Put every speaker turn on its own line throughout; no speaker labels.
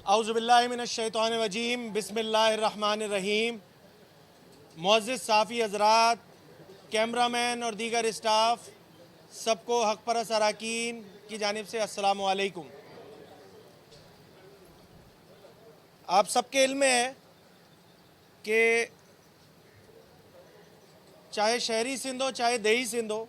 औज़ुबिल्लाहिमिनश्शैतानिर्रजीम बिस्मिल्लाहिर्रहमानिर्रहीम। मुअज़्ज़िज़ साफ़ी हज़रात, कैमरामैन और दीगर स्टाफ, सबको हक़ परस्त अरकान की जानिब से अस्सलामु अलैकुम। आप सबके इल्म में है कि चाहे शहरी सिंध हो चाहे देही सिंध हो,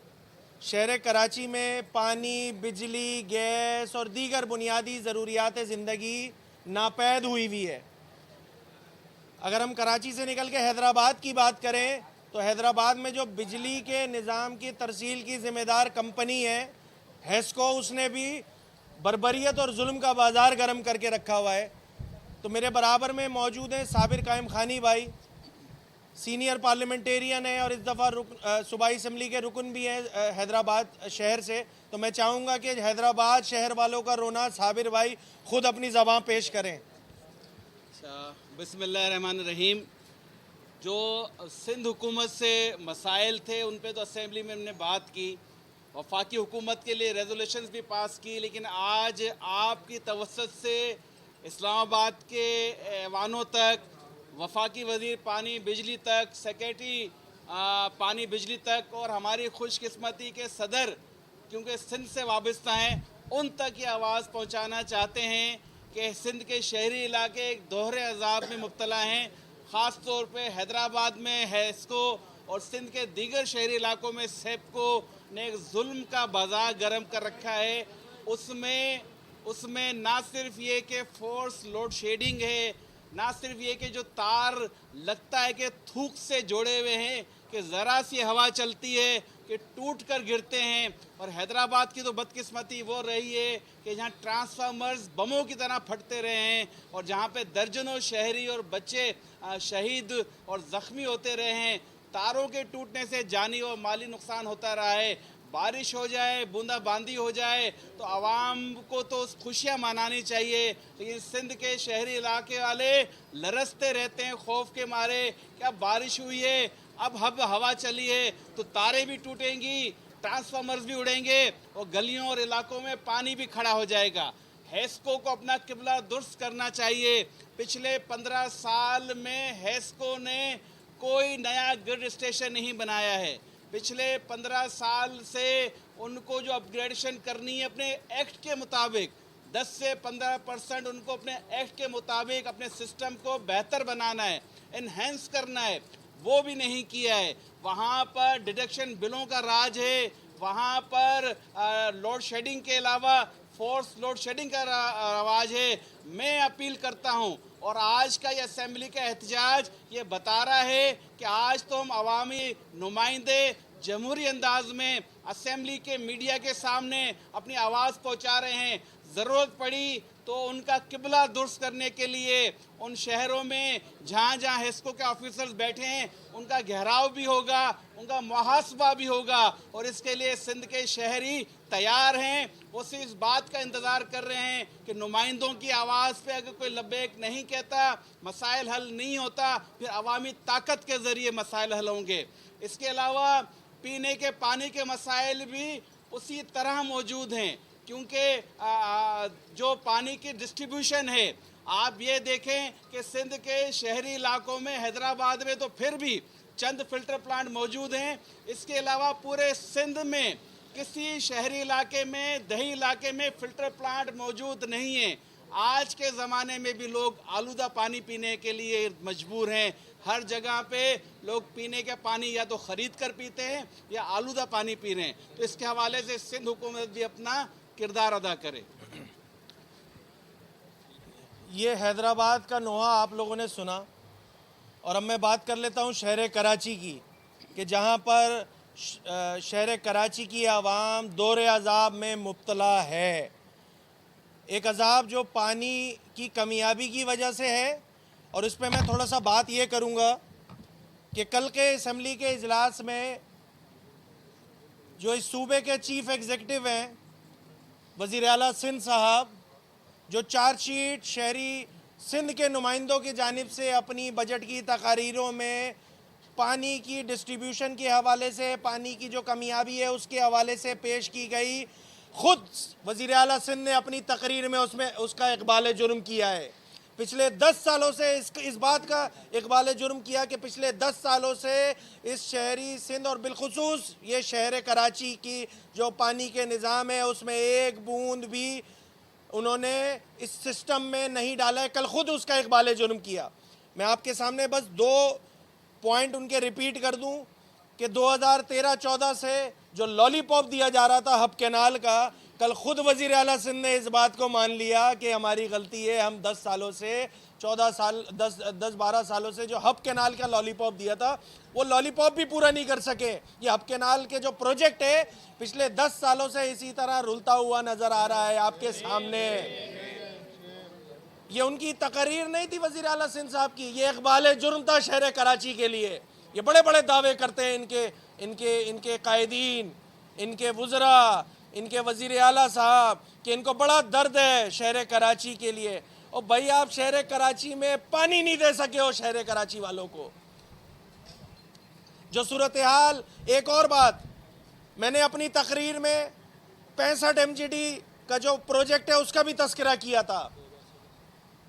शहर कराची में पानी, बिजली, गैस और दीगर बुनियादी ज़रूरियात ज़िंदगी नापैद हुई है। अगर हम कराची से निकल के हैदराबाद की बात करें तो हैदराबाद में जो बिजली के निज़ाम की तरसील की ज़िम्मेदार कंपनी है हेस्को, उसने भी बर्बरियत और जुल्म का बाज़ार गर्म करके रखा हुआ है। तो मेरे बराबर में मौजूद हैं साबिर कायम खानी भाई, सीनियर पार्लियामेंटेरियन है और इस दफ़ा सूबाई असम्बली के रुकन भी हैं हैदराबाद शहर से। तो मैं चाहूँगा कि हैदराबाद शहर वालों का रोना साबिर भाई ख़ुद अपनी ज़बान पेश करें।
बिस्मिल्लाहिर्रहमानिर्रहीम। जो सिंध हुकूमत से मसाइल थे उन पे तो असेंबली में हमने बात की, वफाकी हुकूमत के लिए रेजोल्यूशंस भी पास की, लेकिन आज आपकी तवस्सुत से इस्लामाबाद के ऐवानों तक, वफाकी वज़ीर पानी बिजली तक, सेक्रेटरी पानी बिजली तक और हमारी खुशकिस्मती के सदर, क्योंकि सिंध से वाबस्ता हैं, उन तक ये आवाज़ पहुँचाना चाहते हैं कि सिंध के शहरी इलाके एक दोहरे अजाब में मुब्तला हैं। ख़ास तौर पे हैदराबाद में हेस्को और सिंध के दीगर शहरी इलाकों में सेप्को ने एक जुल्म का बाजार गर्म कर रखा है। उसमें ना सिर्फ ये कि फोर्स लोड शेडिंग है, ना सिर्फ ये कि जो तार लगता है कि थूक से जोड़े हुए हैं कि ज़रा सी हवा चलती है कि टूट कर गिरते हैं। और हैदराबाद की तो बदकिस्मती वो रही है कि जहाँ ट्रांसफार्मर्स बमों की तरह फटते रहे हैं और जहाँ पे दर्जनों शहरी और बच्चे शहीद और ज़ख्मी होते रहे हैं। तारों के टूटने से जानी और माली नुकसान होता रहा है। बारिश हो जाए, बूंदाबांदी हो जाए तो आवाम को तो खुशियाँ मनानी चाहिए, लेकिन सिंध के शहरी इलाके वाले लरसते रहते हैं खौफ के मारे। क्या बारिश हुई है, अब हवा चली है तो तारे भी टूटेंगी, ट्रांसफार्मर्स भी उड़ेंगे और गलियों और इलाकों में पानी भी खड़ा हो जाएगा। हेस्को को अपना किबला दुरुस्त करना चाहिए। पिछले 15 साल में हेस्को ने कोई नया ग्रिड स्टेशन नहीं बनाया है। पिछले 15 साल से उनको जो अपग्रेडेशन करनी है अपने एक्ट के मुताबिक 10 से 15% उनको अपने एक्ट के मुताबिक अपने सिस्टम को बेहतर बनाना है, इन्हेंस करना है, वो भी नहीं किया है। वहाँ पर डिडक्शन बिलों का राज है, वहाँ पर लोड शेडिंग के अलावा फोर्स लोड शेडिंग का रवाज है। मैं अपील करता हूँ और आज का ये असेंबली का एहतजाज ये बता रहा है कि आज तो हम अवामी नुमाइंदे जमहूरी अंदाज में असेंबली के मीडिया के सामने अपनी आवाज़ पहुँचा रहे हैं। ज़रूरत पड़ी तो उनका किबला दुरुस्त करने के लिए उन शहरों में जहाँ जहाँ हेस्को के ऑफिसर्स बैठे हैं उनका घेराव भी होगा, उनका मुहासबा भी होगा और इसके लिए सिंध के शहरी तैयार हैं। वो सिर्फ इस बात का इंतज़ार कर रहे हैं कि नुमाइंदों की आवाज़ पे अगर कोई लब्बैक नहीं कहता, मसाइल हल नहीं होता, फिर अवामी ताकत के ज़रिए मसाइल हल होंगे। इसके अलावा पीने के पानी के मसाइल भी उसी तरह मौजूद हैं, क्योंकि जो पानी की डिस्ट्रीब्यूशन है, आप ये देखें कि सिंध के शहरी इलाकों में, हैदराबाद में तो फिर भी चंद फ़िल्टर प्लांट मौजूद हैं। इसके अलावा पूरे सिंध में किसी शहरी इलाके में, दही इलाके में फ़िल्टर प्लांट मौजूद नहीं है। आज के ज़माने में भी लोग आलूदा पानी पीने के लिए मजबूर हैं। हर जगह पे लोग पीने का पानी या तो ख़रीद कर पीते हैं या आलूदा पानी पी रहे हैं। तो इसके हवाले से सिंध हुकूमत भी अपना किरदार अदा करे।
ये हैदराबाद का नोहा आप लोगों ने सुना और अब मैं बात कर लेता हूँ शहर कराची की, कि जहाँ पर शहर कराची की आवाम दौरे अजाब में मुब्तला है। एक अजाब जो पानी की कमियाबी की वजह से है और इस पर मैं थोड़ा सा बात ये करूँगा कि कल के असम्बली के इजलास में जो इस सूबे के चीफ़ एग्ज़ेक्टिव हैं वज़ीर आला सिंध साहब, जो चार्जशीट शहरी सिंध के नुमाइंदों की जानिब से अपनी बजट की तकारीरों में पानी की डिस्ट्रीब्यूशन के हवाले से, पानी की जो कमियाबी है उसके हवाले से पेश की गई, ख़ुद वज़ीर आला सिंध ने अपनी तकरीर में उसका इक़बाल जुर्म किया है पिछले 10 सालों से इस बात का इकबाल जुर्म किया कि पिछले 10 सालों से इस शहरी सिंध और बिलखुसूस ये शहर कराची की जो पानी के निज़ाम है उसमें एक बूंद भी उन्होंने इस सिस्टम में नहीं डाला है। कल खुद उसका इकबाल जुर्म किया। मैं आपके सामने बस 2 पॉइंट उनके रिपीट कर दूं कि 2013-14 से जो लॉलीपॉप दिया जा रहा था हब कैनाल का, कल खुद वज़ीर आला सिंध ने इस बात को मान लिया कि हमारी गलती है। हम 10 सालों से 10-12 सालों से जो हब कैनाल का लॉलीपॉप दिया था वो लॉलीपॉप भी पूरा नहीं कर सके। ये हब कैनाल के जो प्रोजेक्ट है पिछले 10 सालों से इसी तरह रुलता हुआ नज़र आ रहा है आपके सामने। ये उनकी तकरीर नहीं थी वज़ीर आला सिंध साहब की, ये इकबाल जुर्म था शहर कराची के लिए। ये बड़े बड़े दावे करते हैं इनके कायदीन, इनके वुज़रा, इनके वज़ीर आला साहब कि इनको बड़ा दर्द है शहर कराची के लिए। और भाई आप शहर कराची में पानी नहीं दे सके हो शहर कराची वालों को। जो सूरत हाल, एक और बात मैंने अपनी तकरीर में 65 MGD का जो प्रोजेक्ट है उसका भी तस्करा किया था।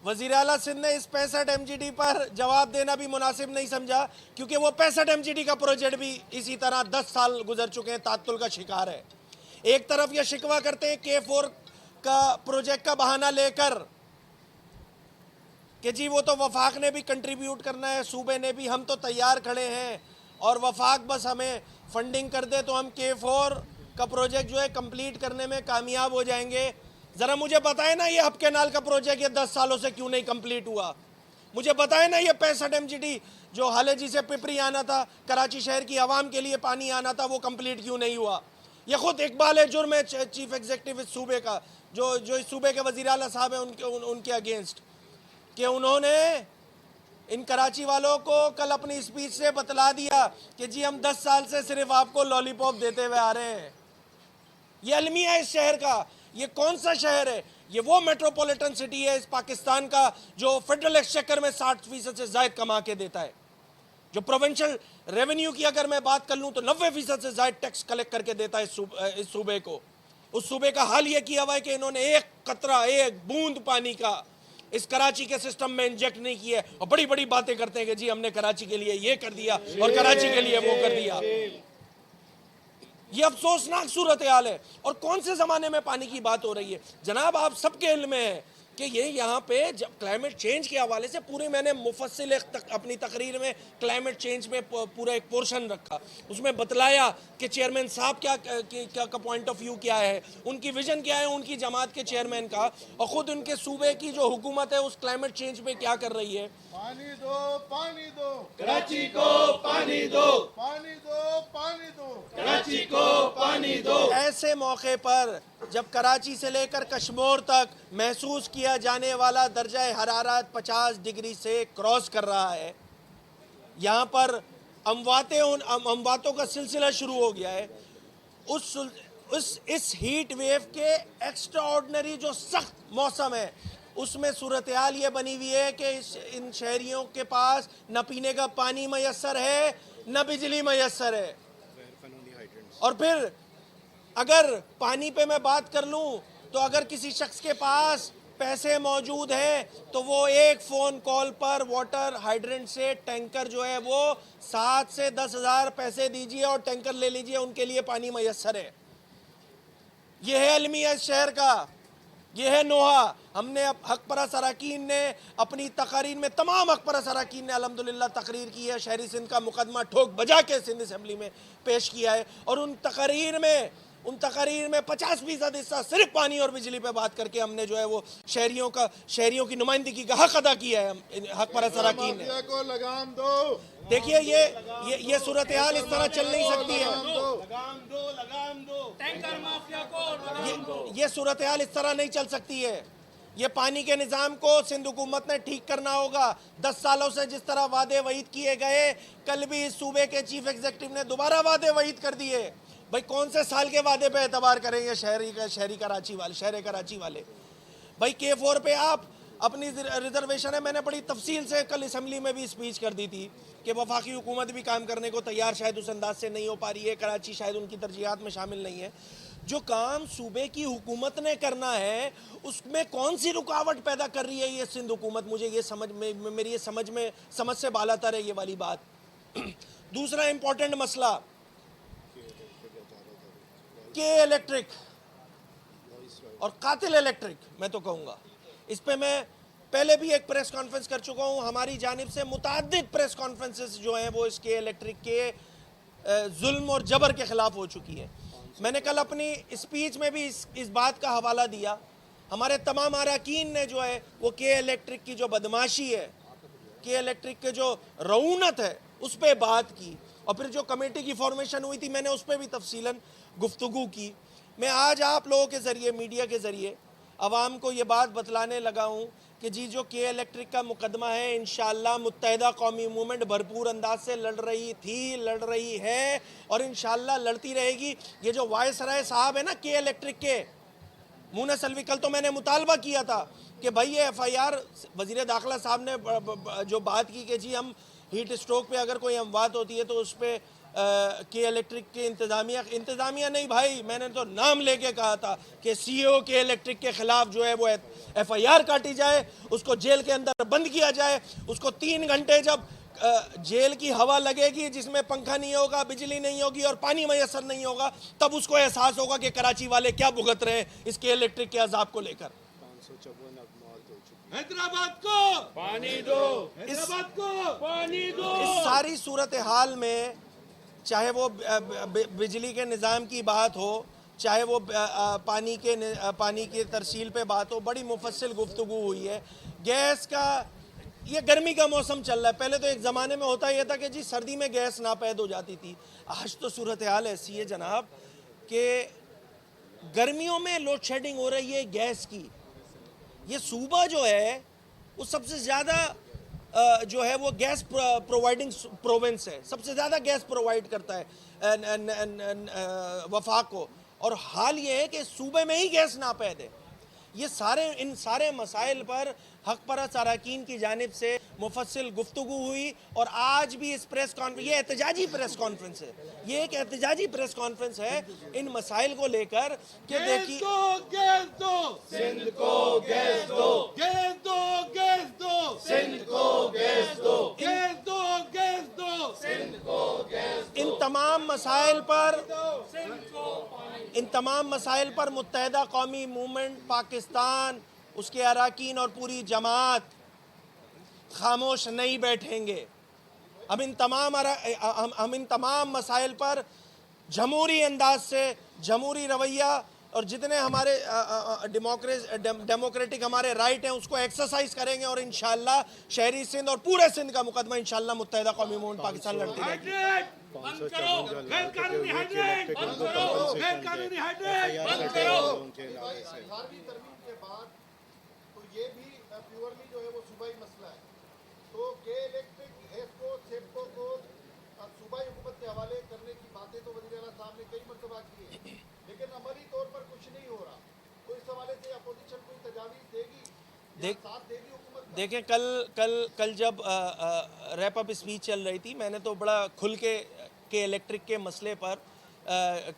वज़ीर आला सिंध ने इस 65 MGD पर जवाब देना भी मुनासिब नहीं समझा क्योंकि वो 65 MGD का प्रोजेक्ट भी इसी तरह 10 साल गुजर चुके हैं, तात्तुल का शिकार है। एक तरफ ये शिकवा करते हैं K4 का प्रोजेक्ट का बहाना लेकर कि जी वो तो वफाक ने भी कंट्रीब्यूट करना है, सूबे ने भी, हम तो तैयार खड़े हैं और वफाक बस हमें फंडिंग कर दे तो हम K4 का प्रोजेक्ट जो है कंप्लीट करने में कामयाब हो जाएंगे। ज़रा मुझे बताएं ना ये हब कैनाल का प्रोजेक्ट ये 10 सालों से क्यों नहीं कंप्लीट हुआ? मुझे बताएं ना ये 65 MGD जो हालेजी से पिपरी आना था, कराची शहर की आवाम के लिए पानी आना था, वो कंप्लीट क्यों नहीं हुआ? ये खुद इकबाल जुर्म है चीफ एग्जीक्यूटिव इस सूबे का, जो इस सूबे के वज़ीर आला साहब हैं उनके अगेंस्ट, कि उन्होंने इन कराची वालों को कल अपनी स्पीच से बतला दिया कि जी हम 10 साल से सिर्फ आपको लॉलीपॉप देते हुए आ रहे हैं। ये अलमिया है इस शहर का। ये कौन सा शहर है? ये वो मेट्रोपॉलिटन सिटी है इस पाकिस्तान का जो फेडरल एक्सचेकर में 60% से ज़ायद कमा के देता है। जो प्रोविंशियल रेवेन्यू की अगर मैं बात कर लूँ तो 90% से ज़ायद टैक्स कलेक्ट करके देता है इस सूबे को। उस सूबे का हाल ये किया हुआ है कि इन्होंने एक कतरा, एक बूंद पानी का इस कराची के सिस्टम में इंजेक्ट नहीं किया है और बड़ी बड़ी बातें करते हैं कि जी हमने कराची के लिए ये कर दिया और कराची के लिए वो कर दिया। ये अफसोसनाक सूरत हाल है। और कौन से ज़माने में पानी की बात हो रही है जनाब? आप सबके इल्म में है कि ये यहाँ पे जब क्लाइमेट चेंज के हवाले से पूरे मैंने मुफस्सिल अपनी तकरीर में क्लाइमेट चेंज में पूरा एक पोर्शन रखा, उसमें बतलाया कि चेयरमैन साहब क्या का पॉइंट ऑफ व्यू क्या है, उनकी विजन क्या है, उनकी जमात के चेयरमैन का, और ख़ुद उनके सूबे की जो हुकूमत है उस क्लाइमेट चेंज पे क्या कर रही है।
पानी दो
कराची को, पानी दो,
पानी दो
कराची को, पानी दो। ऐसे मौके पर जब कराची से लेकर कश्मीर तक महसूस किया जाने वाला दर्जा हरारत 50 डिग्री से क्रॉस कर रहा है, यहाँ पर अमवातों का सिलसिला शुरू हो गया है। इस हीट वेव के एक्स्ट्रा ऑर्डिनरी जो सख्त मौसम है उसमें सूरत हाल ये बनी हुई है कि इन शहरियों के पास न पीने का पानी मैसर है न बिजली मैसर है। और फिर अगर पानी पे मैं बात कर लूँ तो अगर किसी शख्स के पास पैसे मौजूद हैं तो वो एक फ़ोन कॉल पर वाटर हाइड्रेंट से टैंकर जो है वो 7 से 10 हज़ार पैसे दीजिए और टैंकर ले लीजिए, उनके लिए पानी मैसर है। ये है अलमिया इस शहर का, ये है नोहा। हमने हक़परस्त अरकान ने अपनी तकरीर में, तमाम हक़परस्त अरकान ने अल्हम्दुलिल्लाह तकरीर की है, शहरी सिंध का मुकदमा ठोक बजा के सिंध असम्बली में पेश किया है। और उन तकरीर में 50% हिस्सा सिर्फ पानी और बिजली पे बात करके हमने जो है वो शहरियों की नुमाइंदगी का हक अदा किया है हक़परस्त अरकान ने।
को लगाम दो।
देखिए ये सूरत हाल इस तरह चल नहीं सकती है।
लगाम दो टैंकर माफिया को
ये सूरत हाल इस तरह नहीं चल सकती है। ये पानी के निज़ाम को सिंध हुकूमत ने ठीक करना होगा। 10 सालों से जिस तरह वादे वईद किए गए, कल भी इस सूबे के चीफ एग्जीक्यूटिव ने दोबारा वादे वईद कर दिए। भाई कौन से साल के वादे पे एतबार करेंगे शहर कराची वाले? भाई K4 पे आप अपनी रिजर्वेशन है, मैंने बड़ी तफसील से कल असम्बली में भी स्पीच कर दी थी कि वफाकी हुकूमत भी काम करने को तैयार शायद उस अंदाज से नहीं हो पा रही है, कराची शायद उनकी तरजीहात में शामिल नहीं है। जो काम सूबे की हुकूमत ने करना है उसमें कौन सी रुकावट पैदा कर रही है ये सिंध हुकूमत? मुझे ये समझ में, मेरी ये समझ से बालातर है ये वाली बात। दूसरा इंपॉर्टेंट मसला के इलेक्ट्रिक और कातिल इलेक्ट्रिक, मैं तो कहूँगा इस पे मैं पहले भी एक प्रेस कॉन्फ्रेंस कर चुका हूँ। हमारी जानिब से मुताद्दिद प्रेस कॉन्फ्रेंसेस जो हैं वो इसके इलेक्ट्रिक के जुल्म और जबर के खिलाफ हो चुकी है। मैंने कल अपनी स्पीच में भी इस बात का हवाला दिया। हमारे तमाम अरकान ने जो है वो के इलेक्ट्रिक की जो बदमाशी है, के इलेक्ट्रिक के जो रऊनत है उस पर बात की, और फिर जो कमेटी की फॉर्मेशन हुई थी मैंने उस पर भी तफसीलन गुफ्तगू की। मैं आज आप लोगों के ज़रिए, मीडिया के ज़रिए अवाम को ये बात बतलाने लगा हूँ कि जी जो के इलेक्ट्रिक का मुकदमा है इंशाअल्लाह मुत्तहिदा कौमी मूवमेंट भरपूर अंदाज से लड़ रही थी, लड़ रही है और इंशाअल्लाह लड़ती रहेगी। ये जो वायसराय साहब है ना के इलेक्ट्रिक के, मुन्ना सलवी, कल तो मैंने मुतालबा किया था कि भाई ये FIR, वज़ीर दाखिला साहब ने जो बात की कि जी हम हीट स्ट्रोक पे अगर कोई अमवात होती है तो उस पर के इलेक्ट्रिक के इंतज़ामिया नहीं भाई, मैंने तो नाम लेके कहा था कि CEO के इलेक्ट्रिक के ख़िलाफ़ जो है वो FIR काटी जाए, उसको जेल के अंदर बंद किया जाए। उसको 3 घंटे जब जेल की हवा लगेगी जिसमें पंखा नहीं होगा, बिजली नहीं होगी और पानी मैसर नहीं होगा, तब उसको एहसास होगा कि कराची वाले क्या भुगत रहे हैं इसके इलेक्ट्रिक के अजाब को लेकर।
हैदराबाद को पानी दो, हैदराबाद को पानी दो।
इस सारी सूरत हाल में चाहे वो बिजली के निज़ाम की बात हो, चाहे वो पानी की तरसील पे बात हो, बड़ी मुफस्सिल गुफ्तगू हुई है। गैस का, ये गर्मी का मौसम चल रहा है। पहले तो एक ज़माने में होता यह था कि जी सर्दी में गैस नापैद हो जाती थी। आज तो सूरत हाल ऐसी है जनाब कि गर्मियों में लोड शेडिंग हो रही है गैस की। ये सूबा जो है वो सबसे ज़्यादा जो है वो गैस प्रोवाइडिंग प्रोविंस है, सबसे ज़्यादा गैस प्रोवाइड करता है वफाक को, और हाल ये है कि सूबे में ही गैस नापैद है। इन सारे मसाइल पर हक परस्त अरकान की जानिब से मुफस्सिल गुफ्तगू हुई, और आज भी इस प्रेस कॉन्फ्रेंस, ये एहतजाजी प्रेस कॉन्फ्रेंस है, ये एक एहतजाजी प्रेस कॉन्फ्रेंस है इन मसाइल को लेकर कि देखिए
गैस दो सिंध को, गैस दो, गैस दो, गैस दो सिंध को, गैस दो, गैस दो, गैस दो सिंध को, गैस दो।
इन तमाम मसाइल पर मुत्तहिदा कौमी मूवमेंट पाकिस्तान, उसके अरकान और पूरी जमात खामोश नहीं बैठेंगे। हम इन तमाम मसाइल पर जमहूरी अंदाज से, जमहूरी रवैया और जितने हमारे डेमोक्रेटिक हमारे राइट हैं उसको एक्सरसाइज करेंगे, और इंशाअल्लाह शहरी सिंध और पूरे सिंध का मुकदमा इंशाअल्लाह मुत्तहिदा कौमी मूवमेंट पाकिस्तान लड़ती रहेगी।
बंद करो गैर कानूनी हाइड्रेट, बंद करो गैर कानूनी हाइड्रेट, बंद करो।
18वीं तरमीम के बाद तो ये भी प्योरली जो है वो सूबाई मसला है। तो के इलेक्ट्रिक, हेस्को, सेप्को को सूबाई हुकूमत के हवाले करने की बातें तो वज़ीर आला साहब ने कई मरतबा की है, लेकिन अमली तौर पर कुछ नहीं हो रहा। तो इस हवाले से अपोजिशन कोई तजावीज़ देगी, साथ देगी हुकूमत?
देखें, कल जब रैप अप स्पीच चल रही थी, मैंने तो बड़ा खुल के इलेक्ट्रिक के मसले पर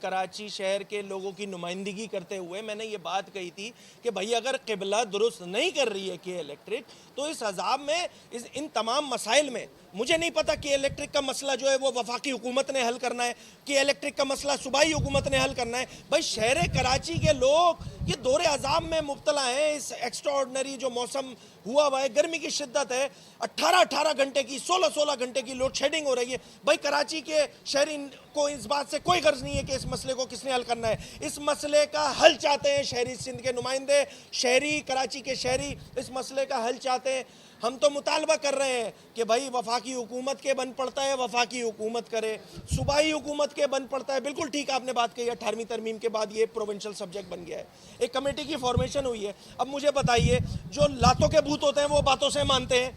कराची शहर के लोगों की नुमाइंदगी करते हुए मैंने ये बात कही थी कि भाई अगर क़िबला दुरुस्त नहीं कर रही है के इलेक्ट्रिक, तो इस अजाब में, इन तमाम मसाइल में, मुझे नहीं पता कि इलेक्ट्रिक का मसला जो है वो वफाकी हुकूमत ने हल करना है कि इलेक्ट्रिक का मसला सूबाई हुकूमत ने हल करना है। भाई शहर कराची के लोग ये दौरे अजाब में मुब्तला हैं। इस एक्स्ट्राऑर्डिनरी जो मौसम हुआ हुआ है, गर्मी की शिद्दत है, 18 घंटे की, 16 घंटे की लोड शेडिंग हो रही है। भाई कराची के शहरी को इस बात से कोई गर्ज नहीं है कि इस मसले को किसने हल करना है। इस मसले का हल चाहते हैं शहरी सिंध के नुमाइंदे, शहरी कराची के शहरी इस मसले का हल चाहते हैं। हम तो मुतालबा कर रहे हैं कि भाई वफाकी हुकूमत के बन पड़ता है वफाकी हुकूमत करे, सूबाई हुकूमत के बन पड़ता है। बिल्कुल ठीक आपने बात कही, 18वीं तरमीम के बाद ये प्रोविंशियल सब्जेक्ट बन गया है। एक कमेटी की फॉर्मेशन हुई है। अब मुझे बताइए, जो लातों के भूत होते हैं वो बातों से मानते हैं।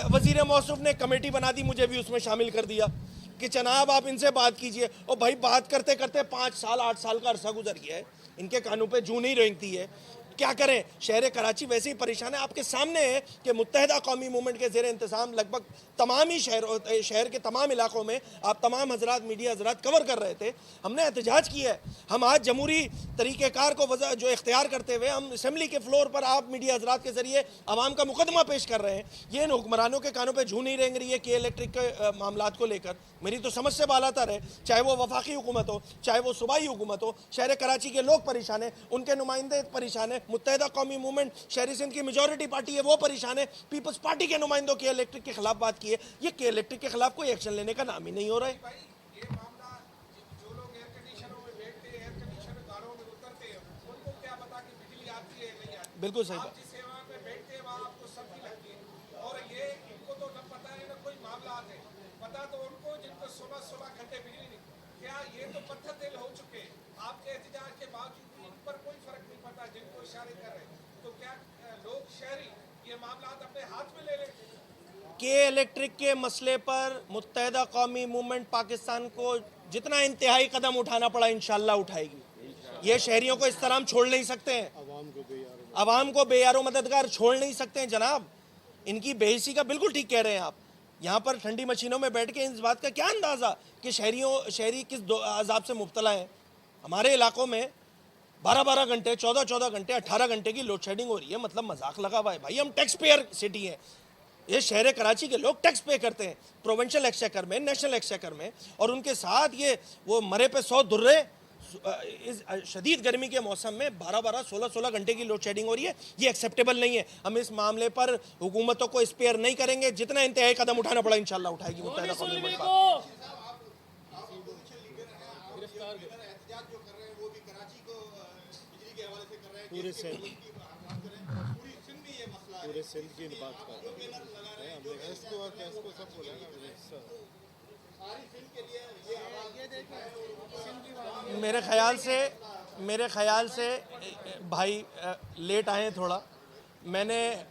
वज़ीर मौसूफ ने कमेटी बना दी, मुझे भी उसमें शामिल कर दिया कि जनाब आप इनसे बात कीजिए। और भाई बात करते करते 5 साल 8 साल का अरसा गुजर गया है, इनके कानों पे जूं नहीं रेंगती है। क्या करें, शहर कराची वैसे ही परेशान है। आपके सामने है कि मुत्तहिदा कौमी मूवमेंट के ज़ेर इंतज़ाम लगभग तमाम ही शहर के तमाम इलाकों में आप तमाम हजरात, मीडिया हजरात कवर कर रहे थे। हमने एहतजाज किया है। हम आज जमहूरी तरीक़ेकार को जो इख्तियार करते हुए हम असम्बली के फ्लोर पर आप मीडिया हजरात के ज़रिए आवाम का मुकदमा पेश कर रहे हैं। ये इन हुक्मरानों के कानों पर जूं नहीं रेंग रही है कि इलेक्ट्रिक के मामलात को लेकर मेरी तो समझ से बालातर है। चाहे वो वफाकी हुकूमत हो, चाहे वो सूबाई हुकूमत हो, शहर कराची के लोग परेशान हैं, उनके नुमाइंदे परेशान हैं। मुत्तहिदा कौमी मूवमेंट शहरी सिंध की मेजॉरिटी पार्टी है, वो परेशान है। पीपल्स पार्टी के नुमाइंदों के इलेक्ट्रिक के खिलाफ बात की है। ये के इलेक्ट्रिक के खिलाफ कोई एक्शन लेने का नाम ही नहीं हो रहा है।
ये मामला जो लोग एयर कंडीशनरों में बैठते हैं, एयर कंडीशनर कारों में उतरते हैं, उनको क्या पता कि बिजली आती है नहीं आती।
बिल्कुल सही
आप
बात।
जिस सेवा में बैठते हैं वहाँ आपको सर्दी लगती है, और ये इनको तो न पता है न कोई मामला आते हैं। पता तो उनको जिनको 16 घंटे बिजली नहीं। क्या ये तो पत्थर दिल हो चुके हैं। आपके एहतजाज के बावजूद भी इन पर कोई फर्क नहीं पड़ता जिनको इशारे कर रहे हैं। तो क्या लोग शहरी ये मामला अपने हाथ में ले लें?
के इलेक्ट्रिक के मसले पर मुत्तहिदा कौमी मूवमेंट पाकिस्तान को जितना इंतहाई कदम उठाना पड़ा इंशाल्लाह उठाएगी। ये शहरियों को इस तरह हम छोड़ नहीं सकते हैं। आवाम को बेयारो मददगार छोड़ नहीं सकते हैं जनाब। इनकी बेहिसी का बिल्कुल ठीक कह रहे हैं आप। यहाँ पर ठंडी मशीनों में बैठ के इस बात का क्या अंदाज़ा कि शहरी किस अजाब से मुब्तला हैं। हमारे इलाकों में 12-12 घंटे, 14-14 घंटे, 18 घंटे की लोड शेडिंग हो रही है। मतलब मजाक लगा हुआ है भाई। हम टैक्स पेयर सिटी हैं। ये शहर कराची के लोग टैक्स पे करते हैं प्रोविंशियल एक्सचेकर में, नेशनल एक्सचेकर में, और उनके साथ ये वो मरे पे 100 दुर्रे। इस शदीद गर्मी के मौसम में 12-12, 16-16 घंटे की लोड शेडिंग हो रही है। ये एक्सेप्टेबल नहीं है। हम इस मामले पर हुकूमतों को स्पेयर नहीं करेंगे। जितना इंतहाई कदम उठाना पड़ा इंशाल्लाह उठाएगी मुत्तहिदा कौमी मूवमेंट।
पूरे सिंध की बात कर रहे हैं। हमने इसको और कैसको सब बोलेंगे।
मेरे ख्याल से भाई लेट आए हैं थोड़ा। मैंने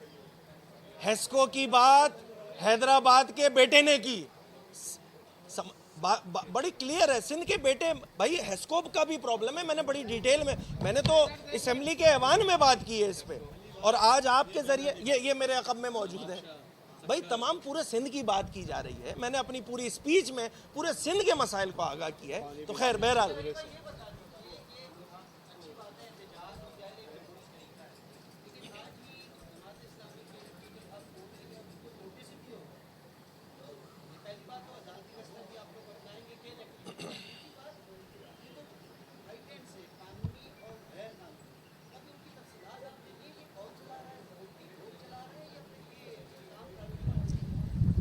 हेस्को की बात हैदराबाद के बेटे ने की। बड़ी क्लियर है। सिंध के बेटे भाई हेस्को का भी प्रॉब्लम है। मैंने बड़ी डिटेल में, मैंने तो असम्बली के ऐवान में बात की है इस पे, और आज आपके जरिए ये मेरे अक़ब में मौजूद है। भाई तमाम पूरे सिंध की बात की जा रही है। मैंने अपनी पूरी स्पीच में पूरे सिंध के मसाइल को आगाह किया है। तो खैर बहरहाल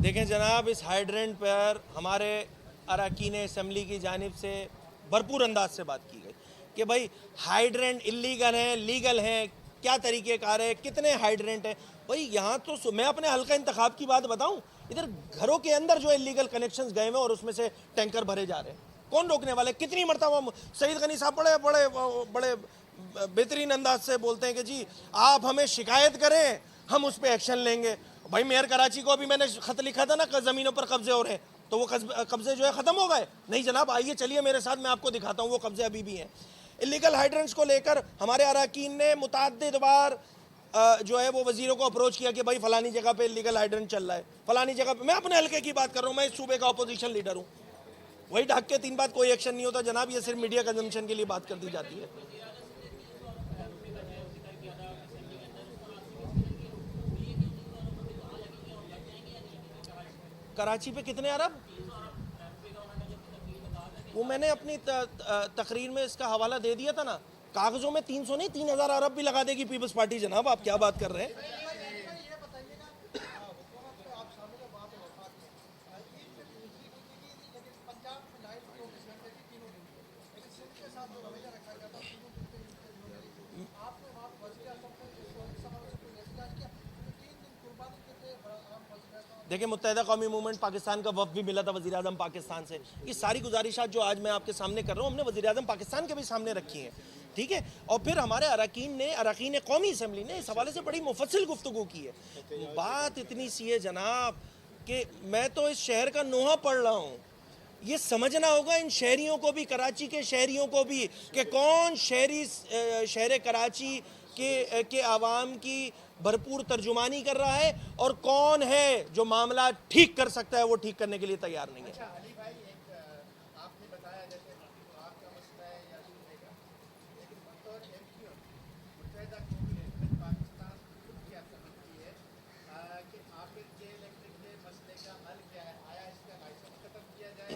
देखें जनाब, इस हाइड्रेंट पर हमारे अरकान असम्बली की जानिब से भरपूर अंदाज से बात की गई कि भाई हाइड्रेंट इलीगल हैं, लीगल हैं, क्या तरीक़ेकार है, कितने हाइड्रेंट हैं। भाई यहाँ तो मैं अपने हल्का इंतखाब की बात बताऊँ, इधर घरों के अंदर जो इलीगल कनेक्शंस गए हुए और उसमें से टैंकर भरे जा रहे हैं। कौन रोकने वाले? कितनी मरतबा सईद गनी साहब बड़े बेहतरीन अंदाज से बोलते हैं कि जी आप हमें शिकायत करें, हम उस पर एक्शन लेंगे। भाई मेयर कराची को अभी मैंने ख़त लिखा था ना, ज़मीनों पर कब्जे हो रहे हैं, तो वो कब्जे जो है ख़त्म हो गए? नहीं जनाब, आइए चलिए मेरे साथ, मैं आपको दिखाता हूँ वो कब्जे अभी भी हैं। इलीगल हाइड्रेंट्स को लेकर हमारे अरकान ने मुतअद्दिद बार जो है वो वज़ीरों को अप्रोच किया कि भाई फ़लानी जगह पे इलीगल हाइड्रेंट चल रहा है, फ़लानी जगह पे। मैं अपने हल्के की बात कर रहा हूँ, मैं इस सूबे का अपोजिशन लीडर हूँ। वही ढक के 3 बात कोई एक्शन नहीं होता जनाब। ये सिर्फ मीडिया कंजम्पशन के लिए बात कर दी जाती है। कराची पे कितने अरब? वो मैंने अपनी तकरीर में इसका हवाला दे दिया था ना। कागजों में 300 नहीं 3000 अरब भी लगा देगी पीपल्स पार्टी। जनाब आप क्या बात कर रहे हैं? देखिए मुत्तहिदा कौमी मूवमेंट पाकिस्तान का वफ़द भी मिला था वज़ीर आज़म पाकिस्तान से। ये सारी गुजारिशात जो आज मैं आपके सामने कर रहा हूँ हमने वज़ीर आज़म पाकिस्तान के भी सामने रखी हैं, ठीक है। और फिर हमारे अरकान कौमी असम्बली ने इस हवाले से बड़ी मुफस्सिल गुफ्तगू की है। बात इतनी सी है जनाब कि मैं तो इस शहर का नोहा पढ़ रहा हूँ। ये समझना होगा इन शहरियों को भी, कराची के शहरियों को भी, कि कौन शहर कराची के आवाम की भरपूर तर्जुमानी कर रहा है, और कौन है जो मामला ठीक कर सकता है वो ठीक करने के लिए तैयार नहीं है।
अच्छा अली भाई, एक आपने बताया जैसे आपका मसला है या सूबे का, लेकिन बतौर एमक्यूएम मुत्तहिदा कौमी हुकूमत पाकिस्तान खुद क्या समझती है कि आखिर के इलेक्ट्रिक के मसले का हल क्या है? आया इसका लाइसेंस खत्म किया जाए,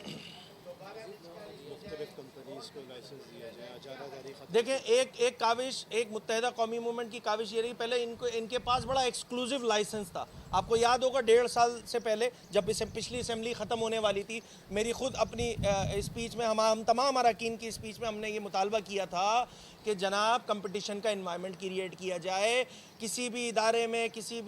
दोबारा निष्कारी की जाए?
मुख्तलिफ कंपनीज को लाइसेंस दिया जाए, अजादादारी खत्म।
देखें, एक काविश, एक मुत्तहिदा कौमी मूवमेंट की काविश ये रही, पहले इनके पास बड़ा एक्सक्लूसिव लाइसेंस था। आपको याद होगा 1.5 साल से पहले जब इसे पिछली असेंबली ख़त्म होने वाली थी, मेरी ख़ुद अपनी स्पीच में हम तमाम अरकान की स्पीच में हमने ये मुतालबा किया था कि जनाब कंपटीशन का इन्वायरमेंट क्रिएट किया जाए। किसी भी इदारे में, किसी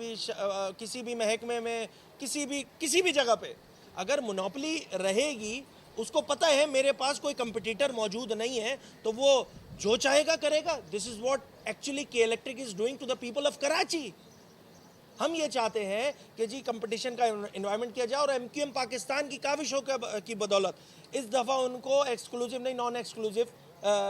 भी महकमे में, किसी भी जगह पे अगर मोनोपोली रहेगी, उसको पता है मेरे पास कोई कंपटीटर मौजूद नहीं है, तो वो जो चाहेगा करेगा। This is what actually K electric is doing to the people of Karachi. हम ये चाहते हैं कि जी कंपटीशन का इन्वायरमेंट किया जाए, और एमक्यूएम पाकिस्तान की काविशों की बदौलत इस दफ़ा उनको एक्सक्लूसिव नहीं, नॉन एक्सक्लूसिव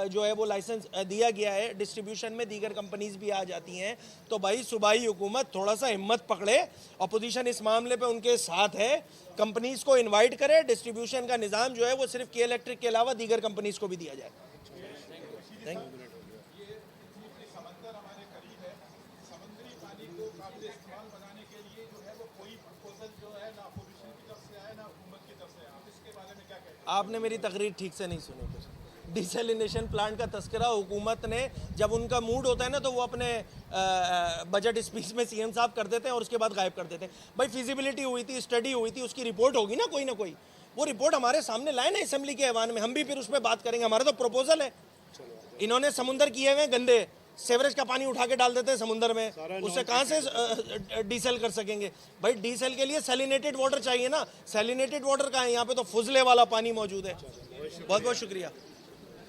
जो है वो लाइसेंस दिया गया है। डिस्ट्रीब्यूशन में दीगर कंपनीज भी आ जाती हैं। तो भाई सूबाई हुकूमत थोड़ा सा हिम्मत पकड़े, अपोजिशन इस मामले पे उनके साथ है, कंपनीज को इनवाइट करे, डिस्ट्रीब्यूशन का निज़ाम जो है वो सिर्फ के इलेक्ट्रिक के अलावा दीगर कंपनीज को भी दिया जाए। Thank you.
समंदर हमारे करीब है, समुद्री पानी को काबिल इस्तेमाल बनाने के लिए जो है वो कोई प्रपोजल जो है ना अपोजिशन की तरफ से आया ना हुकूमत की तरफ से। आप इसके बारे में क्या कहते हैं?
आपने मेरी तकरीर ठीक से नहीं सुनी। फिर डिसैलिनेशन प्लांट का तस्करा हुकूमत ने, जब उनका मूड होता है ना, तो वो अपने बजट स्पीच में सीएम साहब कर देते हैं और उसके बाद गायब कर देते हैं। भाई फिजिबिलिटी हुई थी, स्टडी हुई थी, उसकी रिपोर्ट होगी ना कोई, वो रिपोर्ट हमारे सामने लाए ना असेंबली के ऐवान में, हम भी फिर उस पर बात करेंगे। हमारा तो प्रपोजल है। इन्होंने समुंदर किए हुए गंदे, सेवरेज का पानी उठा के डाल देते हैं समुंदर में, उससे कहाँ से डीसेल कर सकेंगे? भाई डीसेल के लिए सैलिनेटेड वाटर चाहिए ना, सैलिनेटेड वाटर कहाँ है? यहाँ पे तो फुजले वाला पानी मौजूद है। बहुत बहुत शुक्रिया।